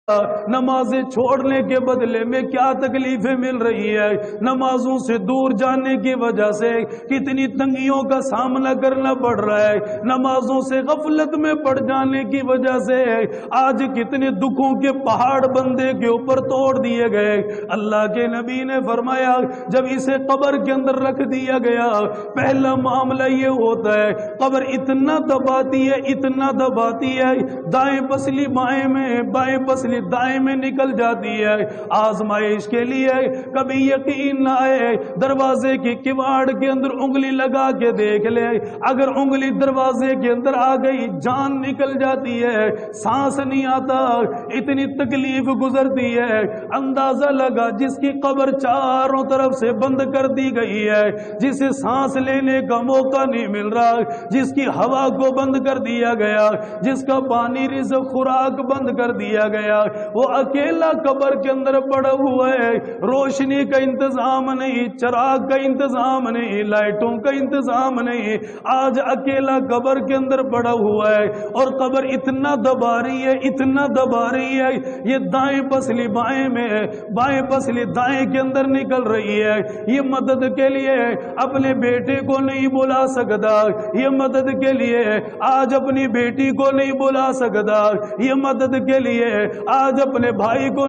نمازیں چھوڑنے کے بدلے میں کیا تکلیفیں مل رہی ہے، نمازوں سے دور جانے کی وجہ سے کتنی تنگیوں کا سامنا کرنا پڑ رہا ہے، نمازوں سے غفلت میں پڑ جانے کی وجہ سے آج کتنے دکھوں کے پہاڑ بندے کے اوپر توڑ دیے گئے۔ اللہ کے نبی نے فرمایا جب اسے قبر کے اندر رکھ دیا گیا پہلا معاملہ یہ ہوتا ہے، قبر اتنا دباتی ہے، اتنا دباتی ہے، دائیں پسلی بائیں میں، بائیں پسلی دائیں میں نکل جاتی ہے۔ آزمائش کے لیے کبھی یقین نہ آئے، دروازے کی کواڑ کے اندر انگلی لگا کے دیکھ لے، اگر انگلی دروازے کے اندر آ گئی جان نکل جاتی ہے، سانس نہیں آتا، اتنی تکلیف گزرتی ہے۔ اندازہ لگا جس کی قبر چاروں طرف سے بند کر دی گئی ہے، جسے سانس لینے کا موقع نہیں مل رہا، جس کی ہوا کو بند کر دیا گیا، جس کا پانی رزق خوراک بند کر دیا گیا، وہ اکیلا قبر کے اندر پڑا ہوا ہے، روشنی کا انتظام نہیں، چراغ کا انتظام نہیں، لائٹوں کا انتظام نہیں، آج اکیلا قبر کے اندر پڑا ہوا ہے، اور قبر اتنا دبا رہی ہے، اتنا دبا رہی ہے، یہ دائیں پسلی بائیں میں، بائیں پسلی دائیں کے اندر نکل رہی ہے۔ یہ مدد کے لیے اپنے بیٹے کو نہیں بلا سکتا، یہ مدد کے لیے آج اپنی بیٹی کو نہیں بلا سکتا، یہ مدد کے لیے آج اپنے بھائی کو